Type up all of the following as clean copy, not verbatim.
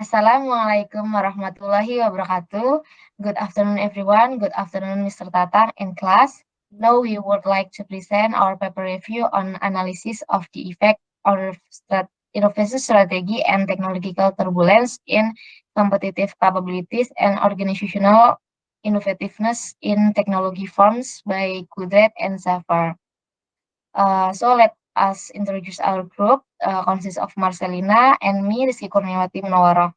Assalamualaikum warahmatullahi wabarakatuh. Good afternoon, everyone. Good afternoon, Mr. Tatang and class. Now we would like to present our paper review on analysis of the effect of innovation strategy and technological turbulence in competitive capabilities and organizational innovativeness in technology forms by Kudret and Zafar. So let us introduce our group, consists of Marcellina and me, Rizki Munawara.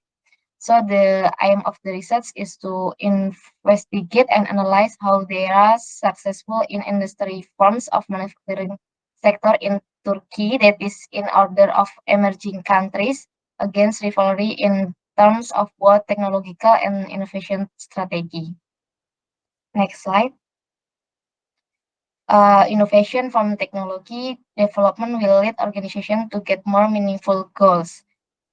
So the aim of the research is to investigate and analyze how there are successful in industry forms of manufacturing sector in Turkey, that is in order of emerging countries, against rivalry in terms of both technological and innovation strategy. Next slide. Innovation from technology development will lead organization to get more meaningful goals.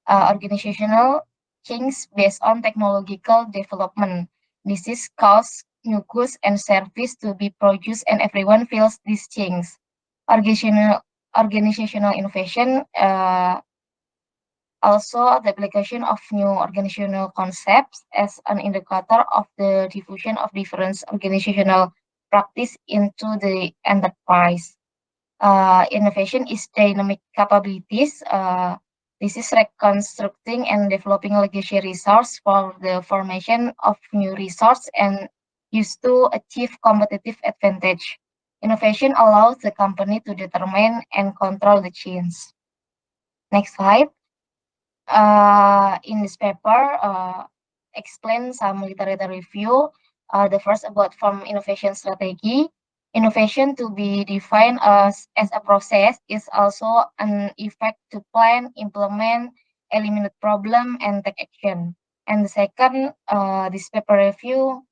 Organizational change based on technological development. This is cause new goods and service to be produced and everyone feels this change. Organizational innovation, also the application of new organizational concepts as an indicator of the diffusion of different organizational practice into the enterprise. Innovation is dynamic capabilities. This is reconstructing and developing legacy resource for the formation of new resource and used to achieve competitive advantage. Innovation allows the company to determine and control the change. Next slide. In this paper, explain some literature review. The first about from innovation strategy. Innovation to be defined as a process is also an effect to plan, implement, eliminate problem, and take action. And the second, this paper review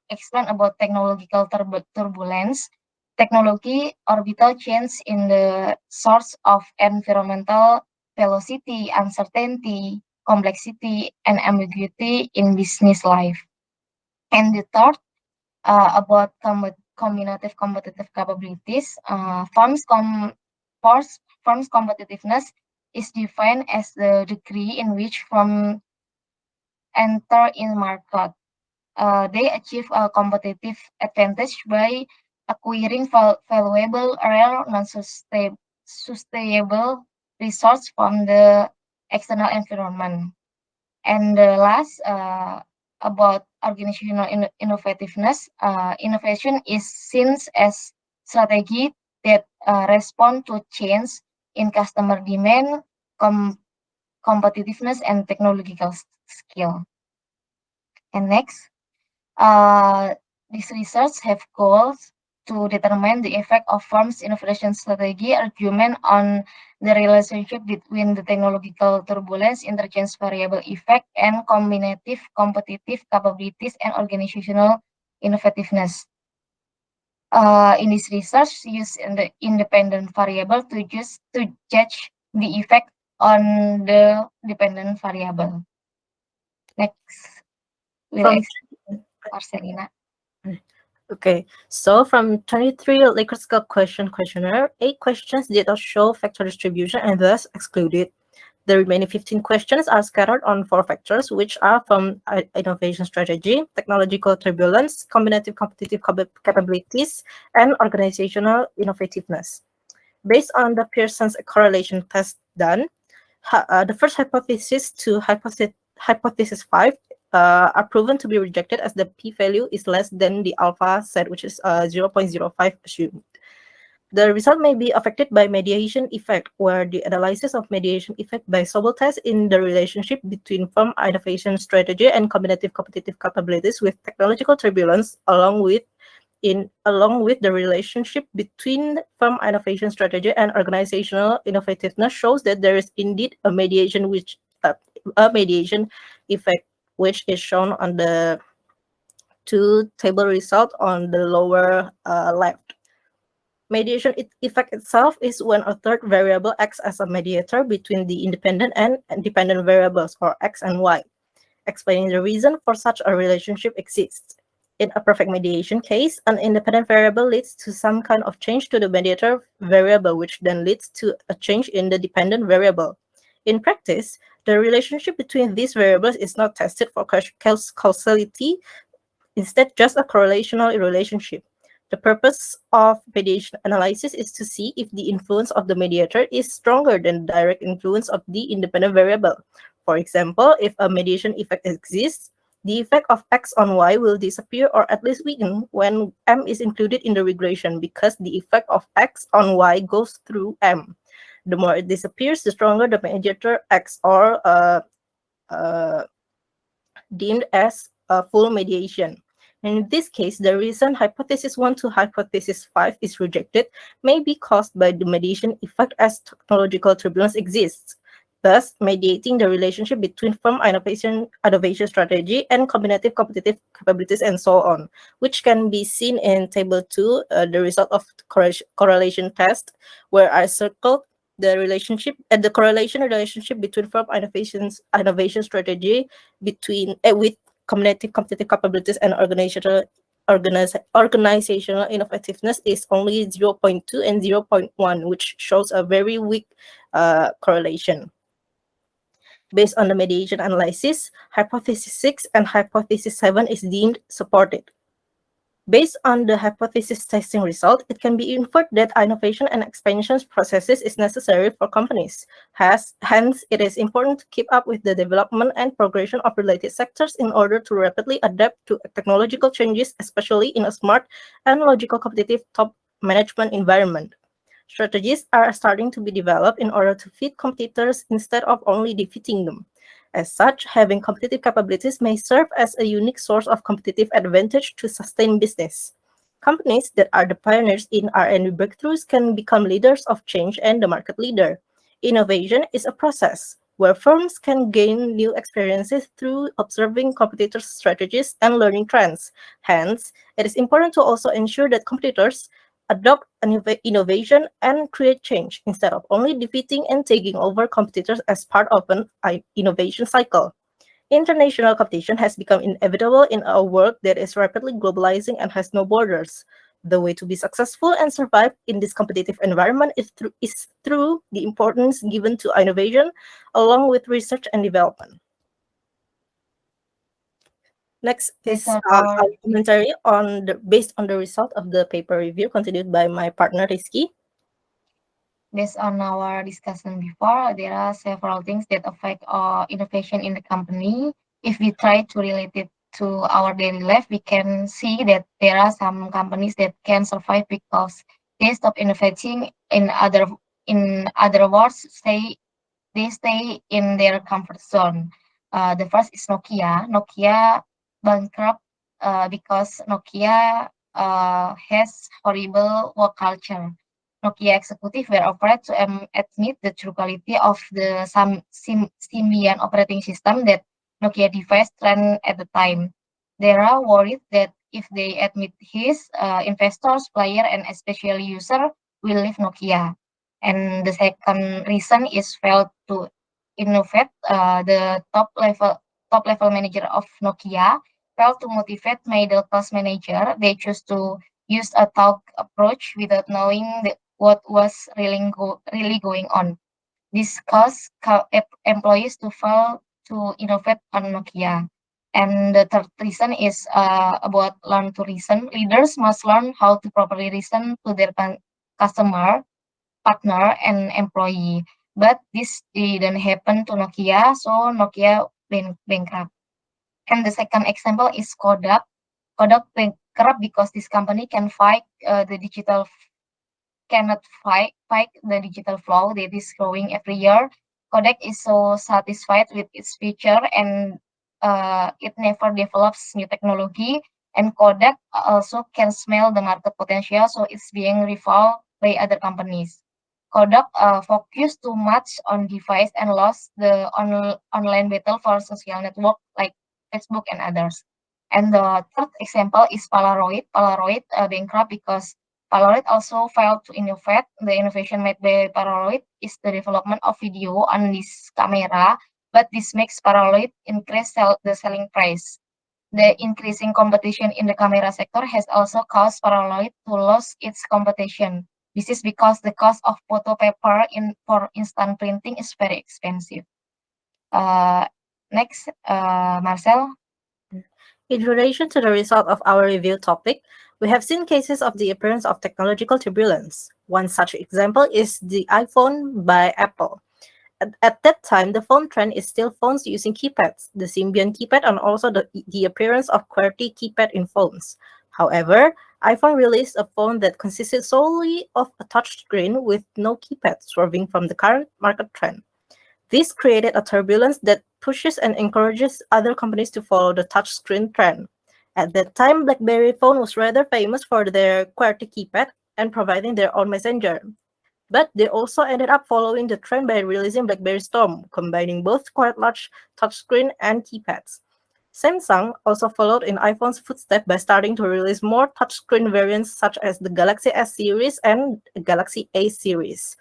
explain about technological turbulence. Technology orbital change in the source of environmental velocity, uncertainty, complexity, and ambiguity in business life. And the third, about combinative competitive capabilities, firms competitiveness is defined as the degree in which firms enter in market. They achieve a competitive advantage by acquiring valuable, rare, non-sustainable resource from the external environment. And the last, about organizational innovativeness, innovation is seen as strategy that respond to change in customer demand, competitiveness, and technological skill. And next, this research have goals to determine the effect of firms' innovation strategy argument on the relationship between the technological turbulence, interchange variable effect, and combinative competitive capabilities and organizational innovativeness. In this research, use the independent variable to judge the effect on the dependent variable. Next, will explain Marcellina. Okay, so from 23 Likert scale questionnaire, 8 questions did not show factor distribution and thus excluded. The remaining 15 questions are scattered on 4 factors, which are from innovation strategy, technological turbulence, combinative competitive capabilities, and organizational innovativeness. Based on the Pearson's correlation test done, the first hypothesis to hypothesis 5 are proven to be rejected as the p-value is less than the alpha set, which is 0.05 assumed. The result may be affected by mediation effect, where the analysis of mediation effect by Sobel test in the relationship between firm innovation strategy and combinative competitive capabilities with technological turbulence, along with the relationship between firm innovation strategy and organizational innovativeness, shows that there is indeed a mediation effect, which is shown on the 2 table result on the lower left. Mediation effect itself is when a third variable acts as a mediator between the independent and dependent variables, or X and Y. Explaining the reason for such a relationship exists. In a perfect mediation case, an independent variable leads to some kind of change to the mediator variable, which then leads to a change in the dependent variable. In practice, The relationship between these variables is not tested for causality, instead just a correlational relationship. The purpose of mediation analysis is to see if the influence of the mediator is stronger than the direct influence of the independent variable. For example, if a mediation effect exists, the effect of X on Y will disappear or at least weaken when M is included in the regression because the effect of X on Y goes through M. The more it disappears, the stronger the mediator X, or uh, deemed as a full mediation. And in this case, the reason hypothesis 1 to hypothesis 5 is rejected may be caused by the mediation effect as technological turbulence exists, thus mediating the relationship between firm innovation strategy and combinative competitive capabilities and so on, which can be seen in table 2, the result of correlation test, where I circled the relationship and the correlation relationship between firm innovation strategy between with cognitive competitive capabilities and organizational innovativeness is only 0.2 and 0.1, which shows a very weak correlation. Based on the mediation analysis, hypothesis 6 and hypothesis 7 is deemed supported. Based on the hypothesis testing result, it can be inferred that innovation and expansion processes is necessary for companies. Hence, it is important to keep up with the development and progression of related sectors in order to rapidly adapt to technological changes, especially in a smart and logical competitive top management environment. Strategies are starting to be developed in order to feed competitors instead of only defeating them. As such, having competitive capabilities may serve as a unique source of competitive advantage to sustain business. Companies that are the pioneers in R&D breakthroughs can become leaders of change and the market leader. Innovation is a process where firms can gain new experiences through observing competitors' strategies and learning trends. Hence, it is important to also ensure that competitors adopt innovation and create change instead of only defeating and taking over competitors as part of an innovation cycle. International competition has become inevitable in a world that is rapidly globalizing and has no borders. The way to be successful and survive in this competitive environment is through the importance given to innovation along with research and development. Next Based is on our our commentary based on the result of the paper review continued by my partner Rizki. Based on our discussion before, there are several things that affect innovation in the company. If we try to relate it to our daily life, we can see that there are some companies that can survive because they stop innovating. In other words, they stay in their comfort zone. The first is Nokia. Nokia bankrupt because Nokia has horrible work culture. Nokia executive were afraid to admit the true quality of the Symbian operating system that Nokia device ran at the time. They are worried that if they admit his investors, player, and especially user will leave Nokia. And the second reason is failed to innovate. The top level manager of Nokia failed to motivate middle class manager. They choose to use a talk approach without knowing what was really going on. This caused employees to fail to innovate on Nokia. And the third reason is about learn to listen. Leaders must learn how to properly listen to their customer, partner, and employee. But this didn't happen to Nokia, so Nokia went bankrupt. And the second example is Kodak. Kodak bankrupt because this company cannot fight the digital flow that is growing every year. Kodak is so satisfied with its feature and it never develops new technology. And Kodak also can smell the market potential, so it's being rival by other companies. Kodak focused too much on device and lost the online battle for social network like Facebook and others. And the third example is Polaroid. Polaroid bankrupt because Polaroid also failed to innovate. The innovation made by Polaroid is the development of video on this camera, but this makes Polaroid increase the selling price. The increasing competition in the camera sector has also caused Polaroid to lose its competition. This is because the cost of photo paper for instant printing is very expensive. Uh, Next, Marcel. In relation to the result of our review topic, we have seen cases of the appearance of technological turbulence. One such example is the iPhone by Apple. At that time, the phone trend is still phones using keypads, the Symbian keypad, and also the appearance of QWERTY keypad in phones. However, iPhone released a phone that consisted solely of a touchscreen with no keypad, swerving from the current market trend. This created a turbulence that pushes and encourages other companies to follow the touchscreen trend. At that time, BlackBerry phone was rather famous for their QWERTY keypad and providing their own messenger. But they also ended up following the trend by releasing BlackBerry Storm, combining both quite large touchscreen and keypads. Samsung also followed in iPhone's footsteps by starting to release more touchscreen variants such as the Galaxy S series and Galaxy A series.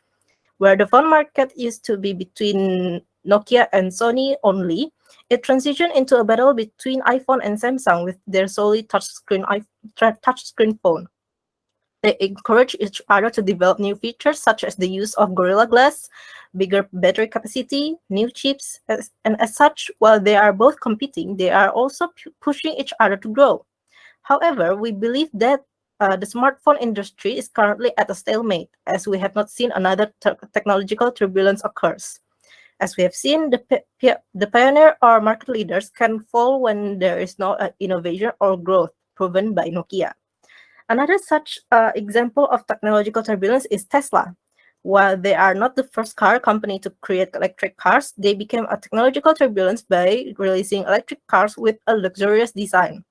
Where the phone market used to be between Nokia and Sony only, it transitioned into a battle between iPhone and Samsung with their solely touchscreen phone. They encourage each other to develop new features such as the use of Gorilla Glass, bigger battery capacity, new chips, and as such, while they are both competing, they are also pushing each other to grow. However, we believe that the smartphone industry is currently at a stalemate, as we have not seen another technological turbulence occurs. As we have seen, the pioneer or market leaders can fall when there is no innovation or growth proven by Nokia. Another such example of technological turbulence is Tesla. While they are not the first car company to create electric cars, they became a technological turbulence by releasing electric cars with a luxurious design.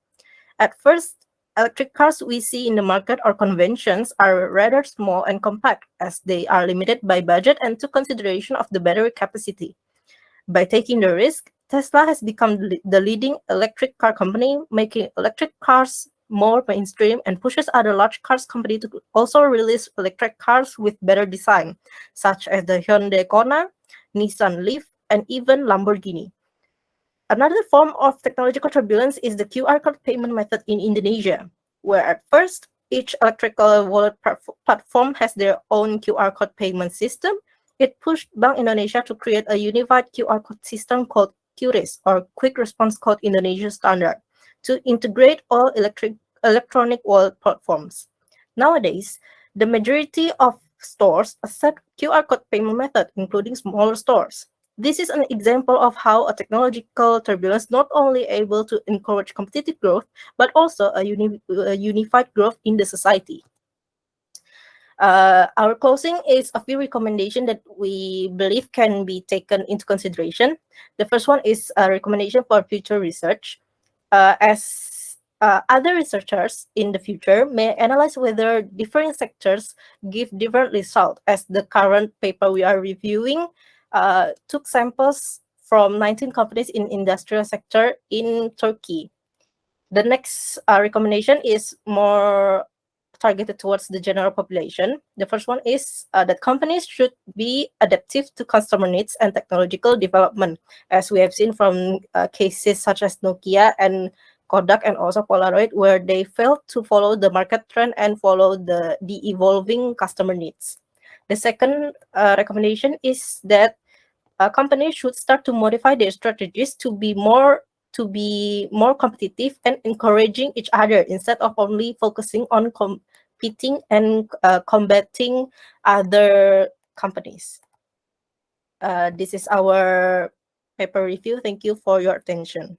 At first, electric cars we see in the market or conventions are rather small and compact, as they are limited by budget and to consideration of the battery capacity. By taking the risk, Tesla has become the leading electric car company, making electric cars more mainstream and pushes other large cars company to also release electric cars with better design, such as the Hyundai Kona, Nissan Leaf, and even Lamborghini. Another form of technological turbulence is the QR code payment method in Indonesia, where at first each electrical wallet platform has their own QR code payment system. It pushed Bank Indonesia to create a unified QR code system called QRIS, or Quick Response Code Indonesia Standard, to integrate all electronic wallet platforms. Nowadays, the majority of stores accept QR code payment method, including smaller stores. This is an example of how a technological turbulence not only able to encourage competitive growth, but also a unified growth in the society. Our closing is a few recommendations that we believe can be taken into consideration. The first one is a recommendation for future research. As other researchers in the future may analyze whether different sectors give different results, as the current paper we are reviewing took samples from 19 companies in industrial sector in Turkey. The next recommendation is more targeted towards the general population. The first one is that companies should be adaptive to customer needs and technological development, as we have seen from cases such as Nokia and Kodak and also Polaroid, where they failed to follow the market trend and follow the evolving customer needs. The second recommendation is that companies should start to modify their strategies to be more competitive and encouraging each other instead of only focusing on competing and combating other companies. This is our paper review. Thank you for your attention.